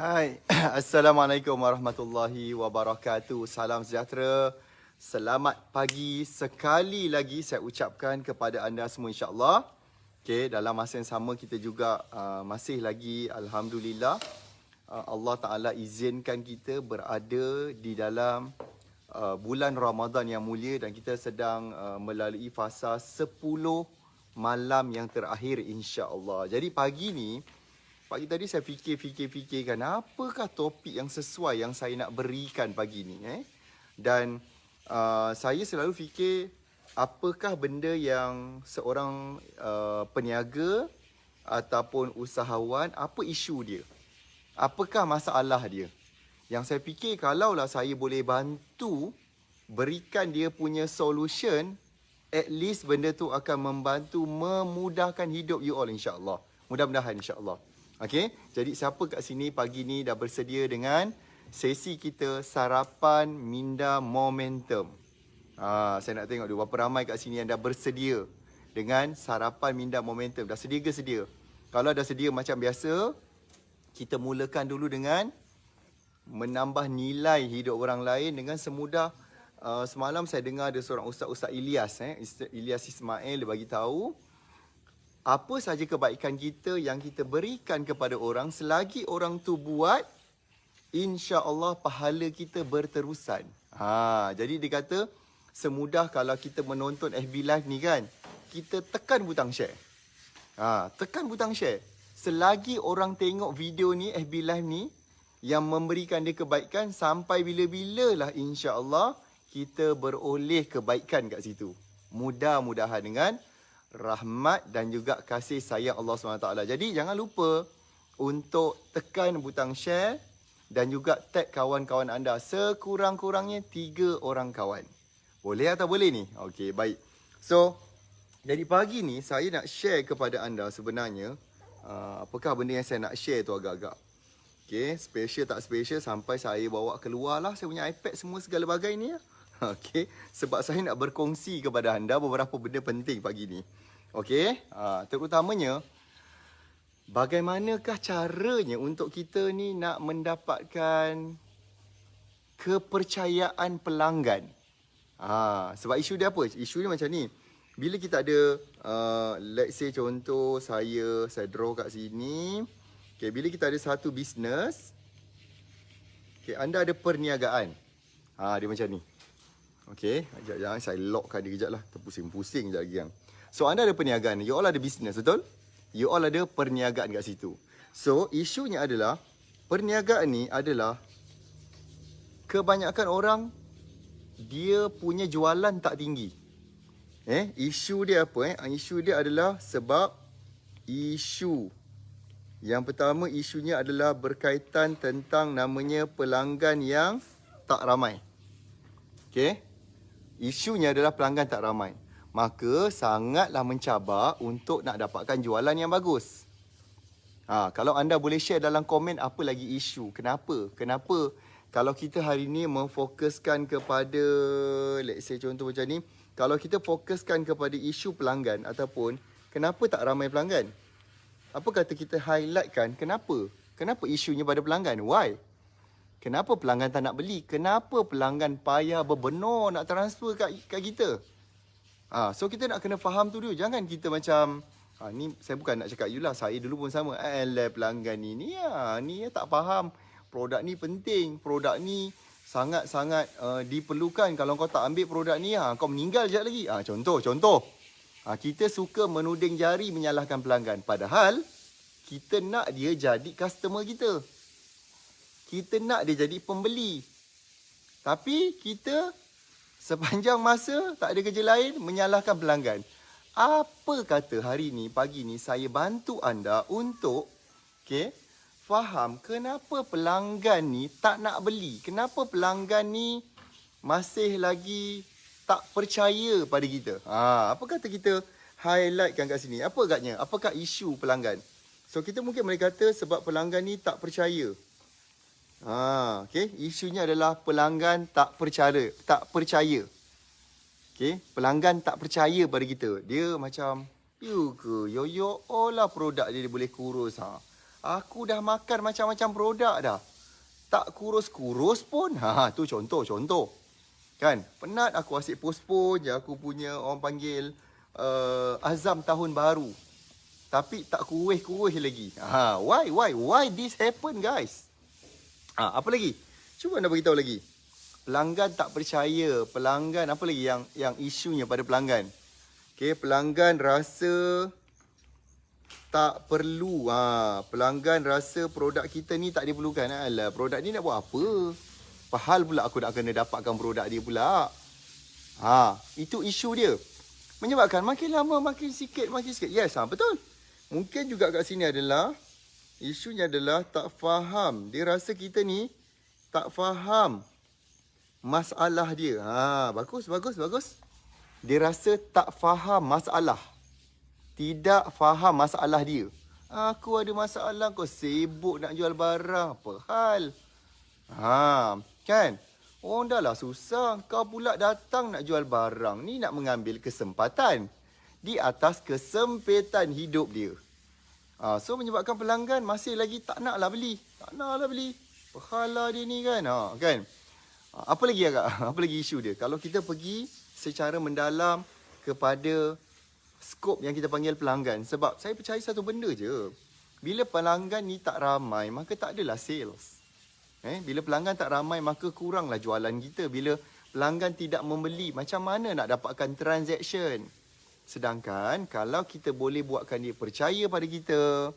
Hai, Assalamualaikum warahmatullahi wabarakatuh. Salam sejahtera. Selamat pagi sekali lagi saya ucapkan kepada anda semua insya-Allah. Okey, dalam masa yang sama kita juga masih lagi alhamdulillah Allah Taala izinkan kita berada di dalam bulan Ramadan yang mulia dan kita sedang melalui fasa 10 malam yang terakhir insya-Allah. Jadi pagi tadi saya fikirkan apakah topik yang sesuai yang saya nak berikan pagi ni Dan saya selalu fikir apakah benda yang seorang peniaga ataupun usahawan, apa isu dia? Apakah masalah dia? Yang saya fikir kalaulah saya boleh bantu berikan dia punya solution, at least benda tu akan membantu memudahkan hidup you all insya-Allah. Mudah-mudahan insya-Allah. Okey, jadi siapa kat sini pagi ni dah bersedia dengan sesi kita sarapan minda momentum? Saya nak tengok dulu berapa ramai kat sini yang dah bersedia dengan sarapan minda momentum. Dah sedia ke sedia? Kalau dah sedia macam biasa, kita mulakan dulu dengan menambah nilai hidup orang lain dengan semudah. Semalam saya dengar ada seorang Ustaz Ilyas, Ilyas Ismail, dia bagi tahu apa saja kebaikan kita yang kita berikan kepada orang, selagi orang tu buat, insya-Allah pahala kita berterusan. Jadi dia kata semudah kalau kita menonton FB Live ni kan, kita tekan butang share. Tekan butang share. Selagi orang tengok video ni, FB Live ni, yang memberikan dia kebaikan, sampai bila-bilalah insya-Allah kita beroleh kebaikan kat situ. Mudah-mudahan dengan rahmat dan juga kasih sayang Allah SWT. Jadi jangan lupa untuk tekan butang share dan juga tag kawan-kawan anda. Sekurang-kurangnya 3 orang kawan. Boleh atau boleh ni? Okey, baik. So, jadi pagi ni saya nak share kepada anda sebenarnya apakah benda yang saya nak share tu agak-agak. Okey, special tak special sampai saya bawa keluar lah saya punya iPad semua segala bagai ni. Okey, sebab saya nak berkongsi kepada anda beberapa benda penting pagi ni. Okey, terutamanya bagaimanakah caranya untuk kita ni nak mendapatkan kepercayaan pelanggan. Sebab isu dia apa? Isu dia macam ni. Bila kita ada let's say contoh saya draw kat sini. Okey, bila kita ada satu bisnes, okey, anda ada perniagaan. Dia macam ni. Okey, jangan saya lockkan dia kejap lah. Terpusing-pusing sekejap lagi kan. So, anda ada perniagaan. You all ada bisnes, betul? You all ada perniagaan kat situ. So, isunya adalah, perniagaan ni adalah kebanyakan orang, dia punya jualan tak tinggi. Isu dia apa? Isu dia adalah sebab isu. Yang pertama, isunya adalah berkaitan tentang namanya pelanggan yang tak ramai. Okey? Isunya adalah pelanggan tak ramai. Maka sangatlah mencabar untuk nak dapatkan jualan yang bagus. Kalau anda boleh share dalam komen apa lagi isu. Kenapa? Kalau kita hari ni memfokuskan kepada, let's say contoh macam ni, kalau kita fokuskan kepada isu pelanggan ataupun kenapa tak ramai pelanggan? Apa kata kita highlightkan kenapa? Kenapa isunya pada pelanggan? Why? Kenapa pelanggan tak nak beli? Kenapa pelanggan payah berbenur nak transfer kat kita? So kita nak kena faham tu dulu. Jangan kita macam, ni saya bukan nak cakap you lah. Saya dulu pun sama. Pelanggan ni tak faham. Produk ni penting. Produk ni sangat-sangat diperlukan. Kalau kau tak ambil produk ni, kau meninggal sekejap lagi. Contoh. Kita suka menuding jari menyalahkan pelanggan. Padahal, kita nak dia jadi customer kita. Kita nak dia jadi pembeli. Tapi kita sepanjang masa tak ada kerja lain menyalahkan pelanggan. Apa kata hari ni, pagi ni saya bantu anda untuk faham kenapa pelanggan ni tak nak beli. Kenapa pelanggan ni masih lagi tak percaya pada kita. Apa kata kita highlightkan kat sini. Apa agaknya? Apakah isu pelanggan? So kita mungkin boleh kata sebab pelanggan ni tak percaya. Isunya adalah pelanggan tak percaya. Pelanggan tak percaya pada kita. Dia macam, you ke? Yo lah produk dia boleh kurus. Aku dah makan macam-macam produk dah. Tak kurus-kurus pun. Tu contoh. Kan? Penat aku asyik postpone je aku punya orang panggil azam tahun baru. Tapi tak kuih-kuih lagi. Why this happen, guys? Apa lagi? Cuba anda beritahu lagi. Pelanggan tak percaya. Pelanggan apa lagi yang isunya pada pelanggan? Okay, pelanggan rasa tak perlu. Pelanggan rasa produk kita ni tak diperlukan. Alah, produk ni nak buat apa? Pahal pula aku nak kena dapatkan produk dia pula. Itu isu dia. Menyebabkan makin lama makin sikit. Yes, betul. Mungkin juga kat sini adalah isunya adalah tak faham. Dia rasa kita ni tak faham masalah dia. Bagus. Dia rasa tak faham masalah. Tidak faham masalah dia. Aku ada masalah, kau sibuk nak jual barang. Apa hal? Kan? Orang dah lah susah. Kau pula datang nak jual barang. Ni nak mengambil kesempatan. Di atas kesempitan hidup dia. So menyebabkan pelanggan masih lagi tak naklah beli. Pahala dia ni kan. Kan? Apa lagi agak? Apa lagi isu dia? Kalau kita pergi secara mendalam kepada skop yang kita panggil pelanggan. Sebab saya percaya satu benda je. Bila pelanggan ni tak ramai, maka tak adalah sales. Bila pelanggan tak ramai, maka kuranglah jualan kita. Bila pelanggan tidak membeli, macam mana nak dapatkan transaction? Sedangkan kalau kita boleh buatkan dia percaya pada kita,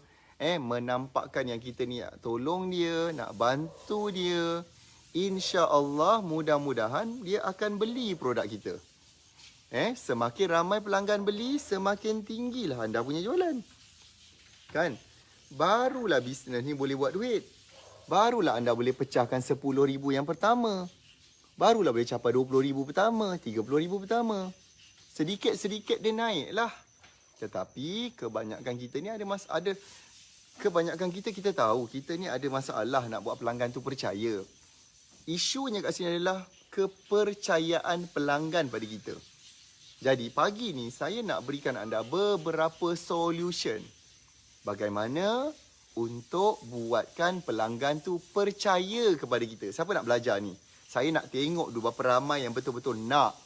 menampakkan yang kita ni nak tolong dia, nak bantu dia, insya-Allah mudah-mudahan dia akan beli produk kita. Semakin ramai pelanggan beli, semakin tinggilah anda punya jualan. Kan? Barulah bisnes ni boleh buat duit. Barulah anda boleh pecahkan 10,000 yang pertama. Barulah boleh capai 20,000 pertama, 30,000 pertama. Sedikit-sedikit dia naik lah. Tetapi kebanyakan kita ni kebanyakan kita tahu kita ni ada masalah nak buat pelanggan tu percaya. Isunya kat sini adalah kepercayaan pelanggan pada kita. Jadi pagi ni saya nak berikan anda beberapa solution. Bagaimana untuk buatkan pelanggan tu percaya kepada kita. Siapa nak belajar ni? Saya nak tengok dulu berapa ramai yang betul-betul nak.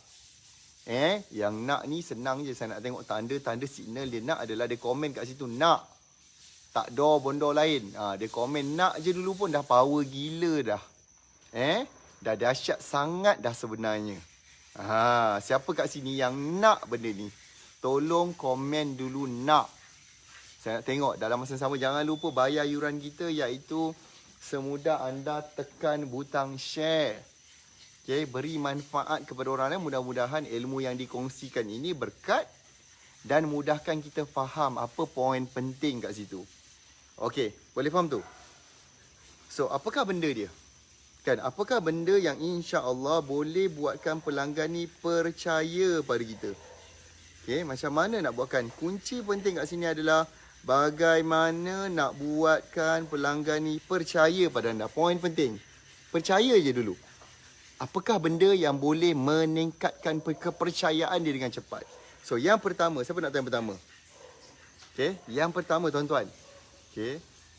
Yang nak ni senang je. Saya nak tengok tanda signal dia nak adalah dia komen kat situ nak. Tak ada benda lain. Dia komen nak je dulu pun dah power gila dah. Dah dahsyat sangat dah sebenarnya. Siapa kat sini yang nak benda ni? Tolong komen dulu nak. Saya nak tengok dalam masa sama. Jangan lupa bayar yuran kita, iaitu semudah anda tekan butang share. Beri manfaat kepada orang lain. Mudah-mudahan ilmu yang dikongsikan ini berkat dan mudahkan kita faham apa poin penting kat situ. Boleh faham tu? So, apakah benda dia? Kan, apakah benda yang insya-Allah boleh buatkan pelanggan ni percaya pada kita? Macam mana nak buatkan? Kunci penting kat sini adalah bagaimana nak buatkan pelanggan ni percaya pada anda. Poin penting. Percaya je dulu. Apakah benda yang boleh meningkatkan kepercayaan dia dengan cepat? So, yang pertama, siapa nak tahu yang pertama? Yang pertama, tuan-tuan.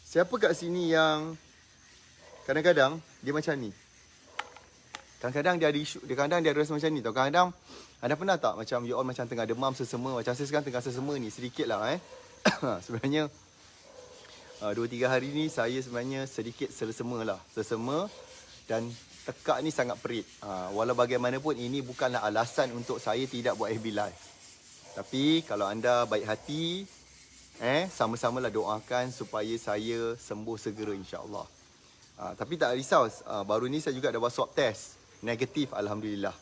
Siapa kat sini yang kadang-kadang dia macam ni? Kadang-kadang dia ada isu, kadang-kadang dia ada rasa macam ni tau. Kadang-kadang anda pernah tak macam you all macam tengah demam sesema, macam saya sekarang tengah sesema ni sedikit lah sebenarnya 2-3 hari ni saya sebenarnya sedikit sesema lah. Sesema dan tekak ni sangat perit. Walau bagaimanapun ini bukanlah alasan untuk saya tidak buat FB Live. Tapi kalau anda baik hati, sama-samalah doakan supaya saya sembuh segera insya-Allah. Tapi tak risau, baru ni saya juga dah buat swab test. Negatif alhamdulillah.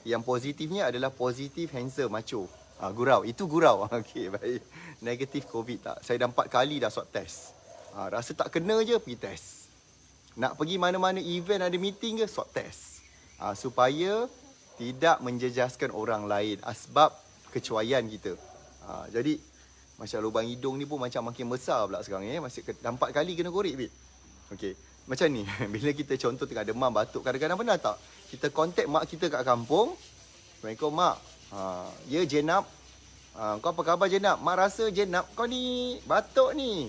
Yang positifnya adalah positif handsome macho. Gurau, itu gurau. Okey, baik. Negatif COVID tak. Saya dah 4 kali dah swab test. Rasa tak kena je pergi test. Nak pergi mana-mana event ada meeting ke swab test. Supaya tidak menjejaskan orang lain asbab kecuaian kita. Jadi macam lubang hidung ni pun macam makin besar pula sekarang masih 4 kali kena korek bit. Okey, macam ni bila kita contoh tengah demam batuk, kadang-kadang pernah tak kita kontak mak kita kat kampung. Assalamualaikum mak. Ya Jenab. Kau apa khabar Jenab? Mak rasa Jenab kau ni batuk ni.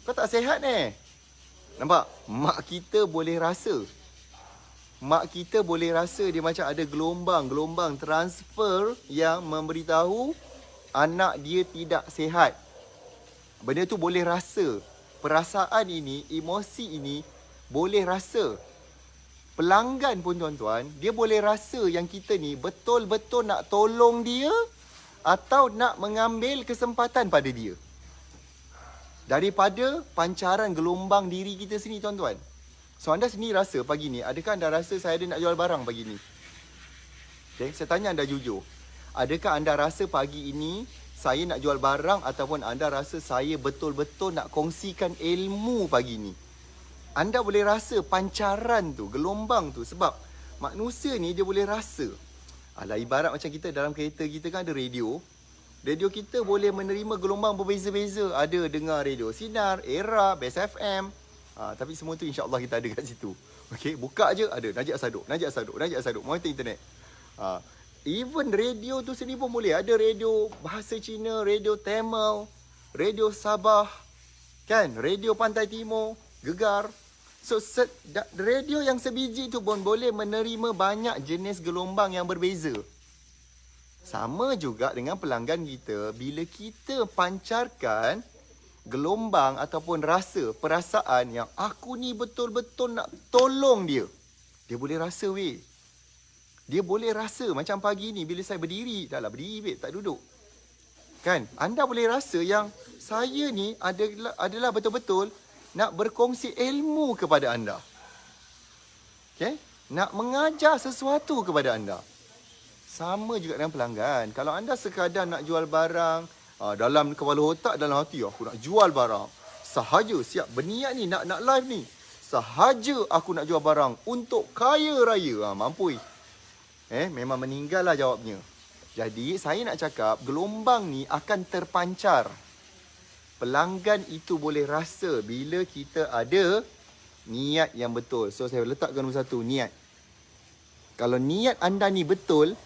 Kau tak sihat ni. Nampak? Mak kita boleh rasa. Mak kita boleh rasa dia macam ada gelombang transfer yang memberitahu anak dia tidak sihat. Benda tu boleh rasa. Perasaan ini, emosi ini boleh rasa. Pelanggan pun tuan-tuan, dia boleh rasa yang kita ni betul-betul nak tolong dia atau nak mengambil kesempatan pada dia. Daripada pancaran gelombang diri kita sini tuan-tuan. So anda sendiri rasa pagi ni, adakah anda rasa saya ada nak jual barang pagi ni? Okay, saya tanya anda jujur. Adakah anda rasa pagi ini saya nak jual barang ataupun anda rasa saya betul-betul nak kongsikan ilmu pagi ni? Anda boleh rasa pancaran tu, gelombang tu. Sebab manusia ni dia boleh rasa. Alah, ibarat macam kita dalam kereta kita kan ada radio. Radio kita boleh menerima gelombang berbeza-beza. Ada dengar radio Sinar, Era, Best FM. Tapi semua tu insya-Allah kita ada kat situ. Okey, buka je ada Najib Asaduk, monitor internet. Even radio tu sendiri pun boleh. Ada radio bahasa Cina, radio Tamil, radio Sabah, kan? Radio Pantai Timur, Gegar. So, radio yang sebiji tu pun boleh menerima banyak jenis gelombang yang berbeza. Sama juga dengan pelanggan kita. Bila kita pancarkan gelombang ataupun rasa, perasaan yang aku ni betul-betul nak tolong dia. Dia boleh rasa weh. Dia boleh rasa macam pagi ni bila saya berdiri. Dah lah berdiri weh, tak duduk. Kan? Anda boleh rasa yang saya ni adalah betul-betul nak berkongsi ilmu kepada anda. Okay? Nak mengajar sesuatu kepada anda. Sama juga dengan pelanggan. Kalau anda sekadar nak jual barang, dalam kepala otak, dalam hati, aku nak jual barang. Sahaja siap berniat ni, nak live ni. Sahaja aku nak jual barang untuk kaya raya. Mampu. Memang meninggal lah jawabnya. Jadi, saya nak cakap, gelombang ni akan terpancar. Pelanggan itu boleh rasa bila kita ada niat yang betul. So, saya letakkan nombor satu, niat. Kalau niat anda ni betul,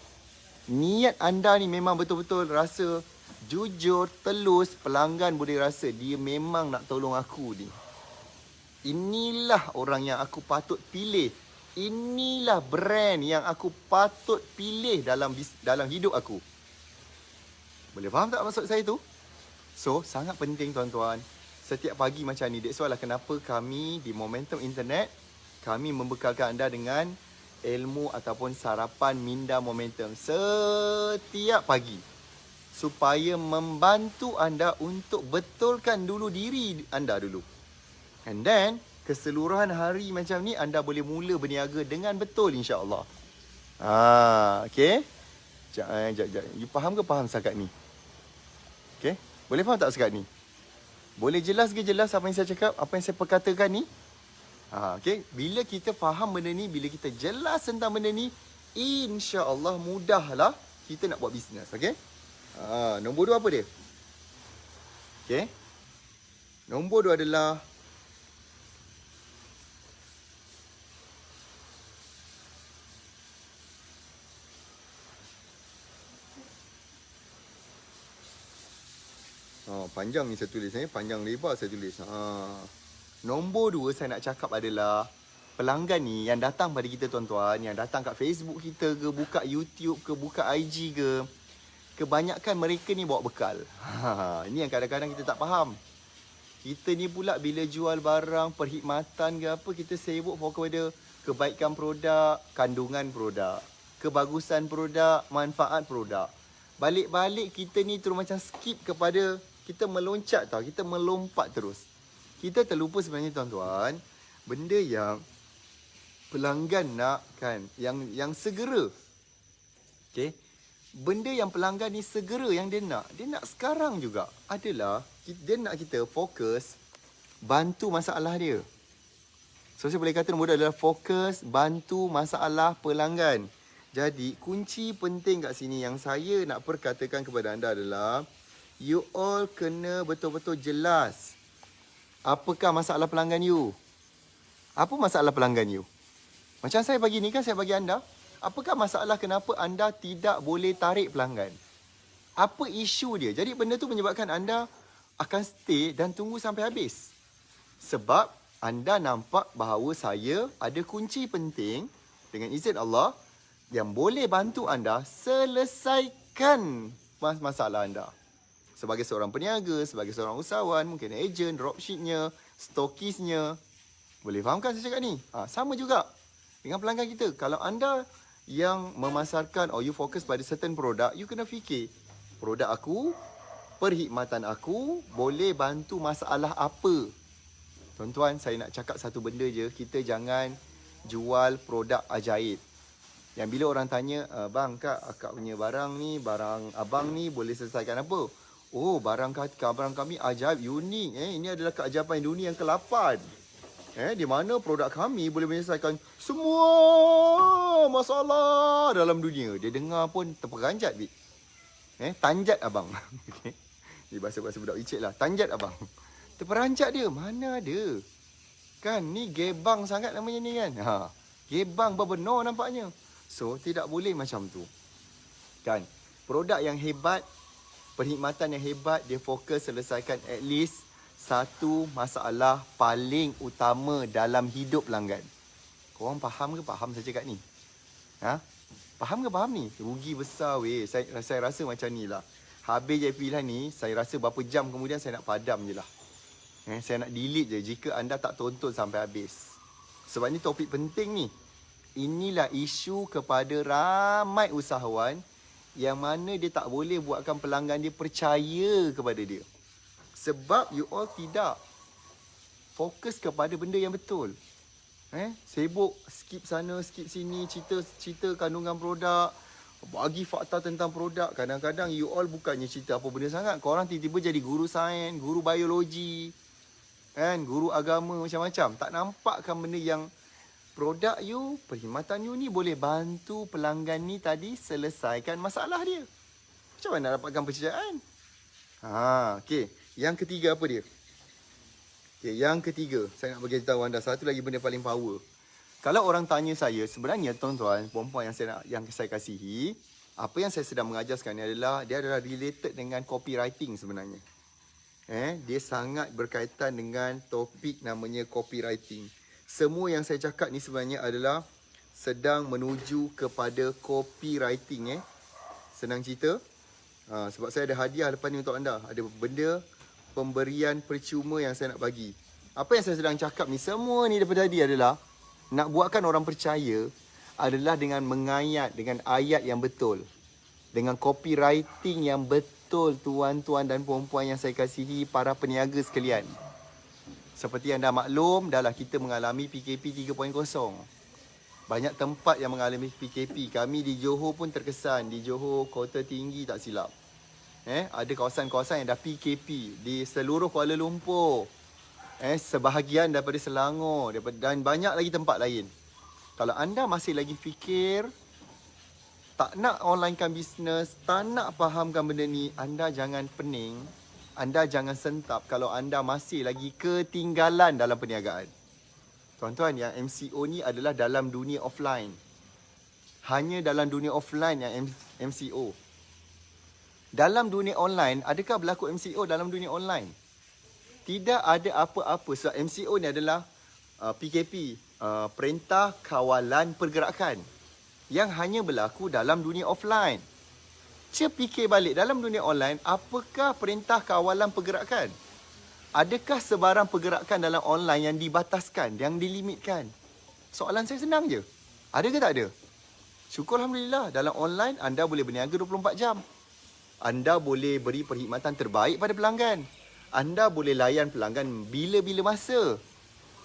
niat anda ni memang betul-betul rasa jujur, telus, pelanggan boleh rasa dia memang nak tolong aku ni. Inilah orang yang aku patut pilih. Inilah brand yang aku patut pilih dalam hidup aku. Boleh faham tak maksud saya tu? So, sangat penting tuan-tuan. Setiap pagi macam ni. That's why lah kenapa kami di Momentum Internet, kami membekalkan anda dengan ilmu ataupun sarapan minda Momentum setiap pagi. Supaya membantu anda untuk betulkan dulu diri anda dulu. And then, keseluruhan hari macam ni, anda boleh mula berniaga dengan betul insya-Allah. Okay? Sekejap. You faham ke faham setakat ni? Okay? Boleh faham tak setakat ni? Boleh jelas ke jelas apa yang saya cakap, apa yang saya perkatakan ni? Okay? Bila kita faham benda ni, bila kita jelas tentang benda ni, insya-Allah mudahlah kita nak buat bisnes. Okay? Nombor 2 apa dia? Okay. Nombor 2 adalah panjang ni saya tulis. Panjang lebar saya tulis. Nombor 2 saya nak cakap adalah pelanggan ni yang datang pada kita tuan-tuan, yang datang kat Facebook kita ke, buka YouTube ke, buka IG ke, kebanyakan mereka ni bawa bekal. Ini yang kadang-kadang kita tak faham. Kita ni pula bila jual barang, perkhidmatan ke apa, kita sibuk kepada kebaikan produk, kandungan produk, kebagusan produk, manfaat produk. Balik-balik kita ni terus macam skip kepada, kita meloncat tau, kita melompat terus. Kita terlupa sebenarnya tuan-tuan, benda yang pelanggan nak kan, yang segera. Okay? Benda yang pelanggan ni segera yang dia nak sekarang juga adalah dia nak kita fokus bantu masalah dia. So saya boleh kata nombor 2 adalah fokus bantu masalah pelanggan. Jadi kunci penting kat sini yang saya nak perkatakan kepada anda adalah you all kena betul-betul jelas apakah masalah pelanggan you. Apa masalah pelanggan you? Macam saya pagi ni kan saya bagi anda, apakah masalah kenapa anda tidak boleh tarik pelanggan? Apa isu dia? Jadi benda tu menyebabkan anda akan stay dan tunggu sampai habis. Sebab anda nampak bahawa saya ada kunci penting dengan izin Allah yang boleh bantu anda selesaikan masalah anda. Sebagai seorang peniaga, sebagai seorang usahawan, mungkin ejen, dropshipnya, stokisnya. Boleh fahamkan saya cakap ni? Sama juga dengan pelanggan kita. Kalau anda yang memasarkan or you fokus pada certain produk, you kena fikir, produk aku, perkhidmatan aku boleh bantu masalah apa? Tuan-tuan, saya nak cakap satu benda je. Kita jangan jual produk ajaib. Yang bila orang tanya, bang, akak punya barang ni, barang abang ni boleh selesaikan apa? Oh, barang kami ajaib, unik. Ini adalah keajaiban dunia yang ke-8. Di mana produk kami boleh menyelesaikan semua masalah dalam dunia. Dia dengar pun terperanjat, Bik. Tanjat abang. Okay. Ini bahasa-bahasa budak icik lah. Tanjat abang. Terperanjat dia. Mana ada? Kan, ni gebang sangat namanya ni kan. Gebang berbenar nampaknya. So, tidak boleh macam tu. Kan, produk yang hebat, perkhidmatan yang hebat, dia fokus selesaikan at least satu masalah paling utama dalam hidup pelanggan. Korang faham ke faham saya cakap ni? Faham ke faham ni? Rugi besar weh. Saya rasa macam ni lah. Habis je pilihan ni, saya rasa berapa jam kemudian saya nak padam je lah. Saya nak delete je jika anda tak tonton sampai habis. Sebab ni topik penting ni. Inilah isu kepada ramai usahawan yang mana dia tak boleh buatkan pelanggan dia percaya kepada dia. Sebab you all tidak fokus kepada benda yang betul. Sibuk skip sana, skip sini, cerita kandungan produk, bagi fakta tentang produk. Kadang-kadang you all bukannya cerita apa benda sangat. Korang tiba-tiba jadi guru sains, guru biologi, guru agama macam-macam. Tak nampakkan benda yang produk you, perkhidmatan you ni boleh bantu pelanggan ni tadi selesaikan masalah dia. Macam mana nak dapatkan percayaan? Okey. Yang ketiga apa dia? Okey, yang ketiga, saya nak bagi tahu anda satu lagi benda paling power. Kalau orang tanya saya, sebenarnya tuan-tuan, puan-puan yang saya kasihi, apa yang saya sedang mengajar sekarang ni dia adalah related dengan copywriting sebenarnya. Dia sangat berkaitan dengan topik namanya copywriting. Semua yang saya cakap ni sebenarnya adalah sedang menuju kepada copywriting. Senang cerita. Sebab saya ada hadiah lepas ni untuk anda. Ada benda pemberian percuma yang saya nak bagi. Apa yang saya sedang cakap ni, semua ni daripada tadi adalah nak buatkan orang percaya adalah dengan mengayat, dengan ayat yang betul. Dengan copywriting yang betul, tuan-tuan dan puan-puan yang saya kasihi, para peniaga sekalian. Seperti anda maklum, dahlah kita mengalami PKP 3.0. Banyak tempat yang mengalami PKP. Kami di Johor pun terkesan. Di Johor, Kota Tinggi tak silap. Ada kawasan-kawasan yang dah PKP. Di seluruh Kuala Lumpur. Sebahagian daripada Selangor. Dan banyak lagi tempat lain. Kalau anda masih lagi fikir, tak nak onlinekan bisnes, tak nak fahamkan benda ni, anda jangan pening. Anda jangan sentap kalau anda masih lagi ketinggalan dalam perniagaan. Tuan-tuan, yang MCO ni adalah dalam dunia offline. Hanya dalam dunia offline yang MCO. Dalam dunia online, adakah berlaku MCO dalam dunia online? Tidak ada apa-apa. Sebab MCO ni adalah PKP, Perintah Kawalan Pergerakan. Yang hanya berlaku dalam dunia offline. Fikir balik, dalam dunia online, apakah perintah kawalan pergerakan? Adakah sebarang pergerakan dalam online yang dibataskan, yang dilimitkan? Soalan saya senang je. Ada ke tak ada? Syukur Alhamdulillah, dalam online anda boleh berniaga 24 jam. Anda boleh beri perkhidmatan terbaik pada pelanggan. Anda boleh layan pelanggan bila-bila masa.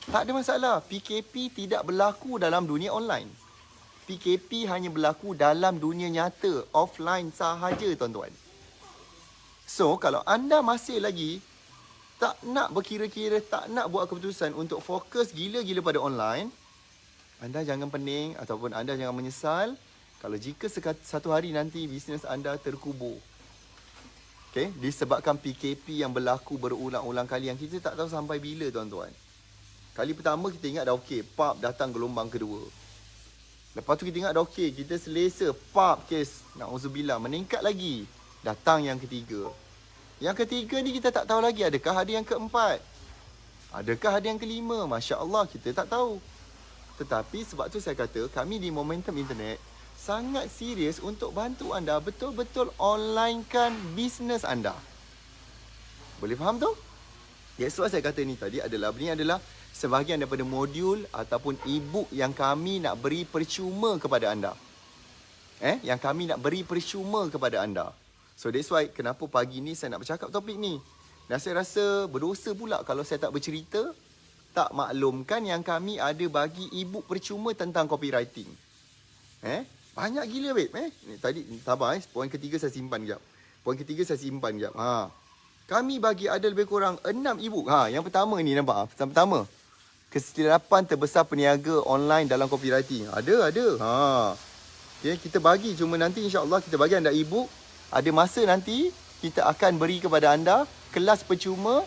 Tak ada masalah. PKP tidak berlaku dalam dunia online. PKP hanya berlaku dalam dunia nyata, offline sahaja tuan-tuan. So, kalau anda masih lagi tak nak berkira-kira, tak nak buat keputusan untuk fokus gila-gila pada online, anda jangan pening ataupun anda jangan menyesal kalau jika satu hari nanti bisnes anda terkubur. Okay? Disebabkan PKP yang berlaku berulang-ulang kali yang kita tak tahu sampai bila tuan-tuan. Kali pertama kita ingat dah okey, pap datang gelombang kedua. Lepas tu kita ingat dah okey, kita selesa, pap kes, na'udzubillah, meningkat lagi. Datang yang ketiga. Yang ketiga ni kita tak tahu lagi, adakah ada yang keempat? Adakah ada yang kelima? Masya Allah, kita tak tahu. Tetapi sebab tu saya kata, kami di Momentum Internet sangat serius untuk bantu anda betul-betul onlinekan bisnes anda. Boleh faham tu? That's why saya kata ni tadi adalah, ini adalah sebahagian daripada modul ataupun e-book yang kami nak beri percuma kepada anda. Yang kami nak beri percuma kepada anda. So that's why kenapa pagi ni saya nak bercakap topik ni. Dan saya rasa berdosa pula kalau saya tak bercerita, tak maklumkan yang kami ada bagi e-book percuma tentang copywriting. Banyak gila babe. Tadi sabar poin ketiga saya simpan kejap. Kami bagi ada lebih kurang 6 e-book. Yang pertama ni nampak pertama. Kesilapan terbesar peniaga online dalam copywriting. Ada. Okay, kita bagi cuma nanti insya-Allah kita bagi anda e-book. Ada masa nanti kita akan beri kepada anda kelas percuma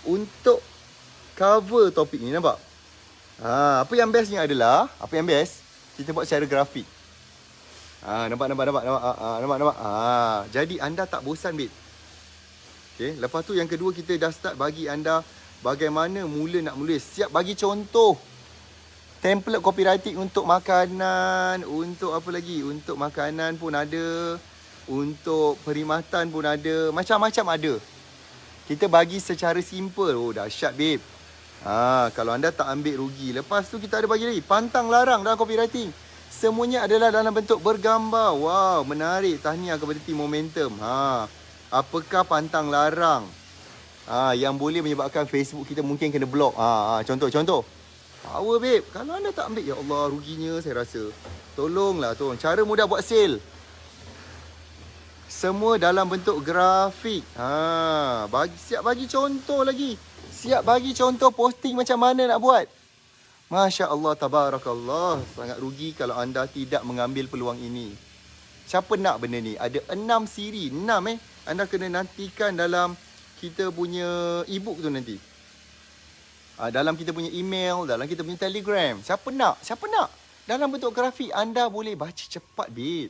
untuk cover topik ni, nampak? Apa yang bestnya adalah, kita buat secara grafik. Nampak. Jadi anda tak bosan, babe. Okay, lepas tu yang kedua kita dah start bagi anda bagaimana mula nak menulis. Siap bagi contoh template copywriting untuk makanan, untuk apa lagi? Untuk makanan pun ada, untuk perkhidmatan pun ada, macam-macam ada. Kita bagi secara simple. Oh, dahsyat, babe. Kalau anda tak ambil rugi. Lepas tu kita ada bagi lagi pantang larang dalam copywriting. Semuanya adalah dalam bentuk bergambar. Wow, menarik. Tahniah kepada tim Momentum. Apakah pantang larang yang boleh menyebabkan Facebook kita mungkin kena block? Contoh. Power, babe. Kalau anda tak ambil, ya Allah, ruginya saya rasa. Tolonglah. Cara mudah buat sale. Semua dalam bentuk grafik. Siap bagi contoh lagi. Siap bagi contoh posting macam mana nak buat. Masya Allah, tabarakallah. Sangat rugi kalau anda tidak mengambil peluang ini. Siapa nak benda ni? Ada 6 siri. 6 Anda kena nantikan dalam kita punya e-book tu nanti. Dalam kita punya email, dalam kita punya Telegram. Siapa nak? Dalam bentuk grafik anda boleh baca cepat, babe.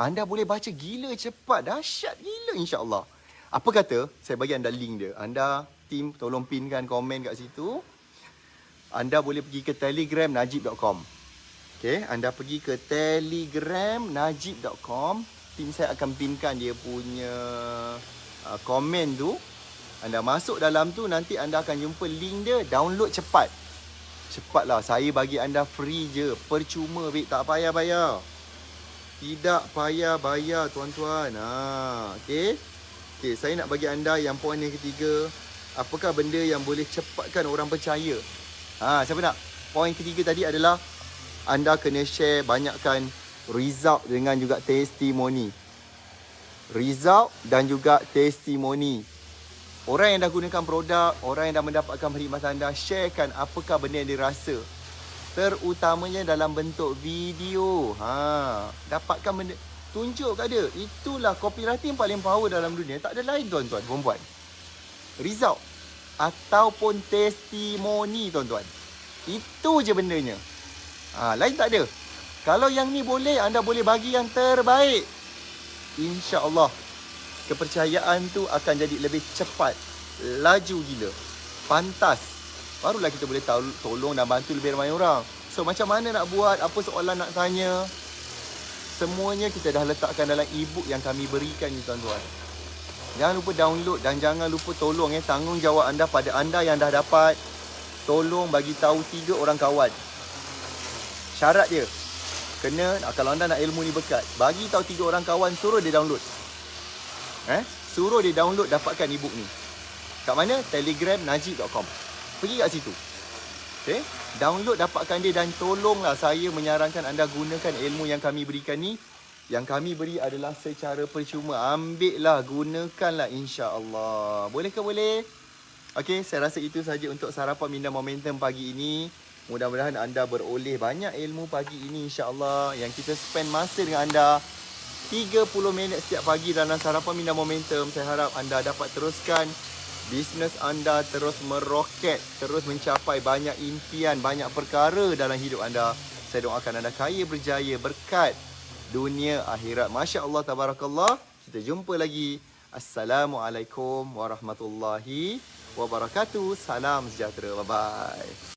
Anda boleh baca gila cepat. Dahsyat gila, insya-Allah. Apa kata? Saya bagi anda link dia. Anda tim tolong pinkan komen kat situ. Anda boleh pergi ke Telegram najib.com. Okey, anda pergi ke Telegram najib.com. Tim saya akan pinkan dia punya komen tu. Anda masuk dalam tu, nanti anda akan jumpa link dia. Download cepat. Cepatlah, saya bagi anda free je, percuma, babe, tak payah bayar. Tidak payah bayar, tuan-tuan. Okey. Okey, saya nak bagi anda yang poin yang ketiga. Apakah benda yang boleh cepatkan orang percaya? Siapa nak? Poin ketiga tadi adalah anda kena share banyakkan result dengan juga testimoni. Result dan juga testimoni. Orang yang dah gunakan produk, orang yang dah mendapatkan perkhidmatan anda, sharekan apakah benda yang dirasa. Terutamanya dalam bentuk video. Dapatkan benda, tunjuk kat dia. Itulah copywriting paling power dalam dunia. Tak ada lain, tuan-tuan, perempuan. Result ataupun testimoni, tuan-tuan. Itu je bendanya. Lain tak ada. Kalau yang ni boleh, anda boleh bagi yang terbaik. InsyaAllah kepercayaan tu akan jadi lebih cepat, laju gila, pantas. Barulah kita boleh tolong dan bantu lebih ramai orang. So macam mana nak buat, apa soalan nak tanya, semuanya kita dah letakkan dalam e-book yang kami berikan ni, tuan-tuan. Jangan lupa download dan jangan lupa tolong tanggungjawab anda pada anda yang dah dapat. Tolong bagi tahu 3 orang kawan. Syarat dia, kena, kalau anda nak ilmu ni berkat, bagi tahu 3 orang kawan, suruh dia download. Suruh dia download, dapatkan e-book ni. Kat mana? Telegram najib.com. Pergi kat situ. Okay? Download, dapatkan dia, dan tolonglah saya menyarankan anda gunakan ilmu yang kami berikan ni. Yang kami beri adalah secara percuma. Ambillah, gunakanlah, insya-Allah. Boleh ke boleh? Okey, saya rasa itu saja untuk sarapan Minda Momentum pagi ini. Mudah-mudahan anda beroleh banyak ilmu pagi ini, insya-Allah. Yang kita spend masa dengan anda 30 minit setiap pagi dalam sarapan Minda Momentum. Saya harap anda dapat teruskan bisnes anda terus meroket, terus mencapai banyak impian, banyak perkara dalam hidup anda. Saya doakan anda kaya, berjaya, berkat dunia akhirat. Masya Allah, tabarakallah. Kita jumpa lagi. Assalamualaikum warahmatullahi wabarakatuh. Salam sejahtera. Bye-bye.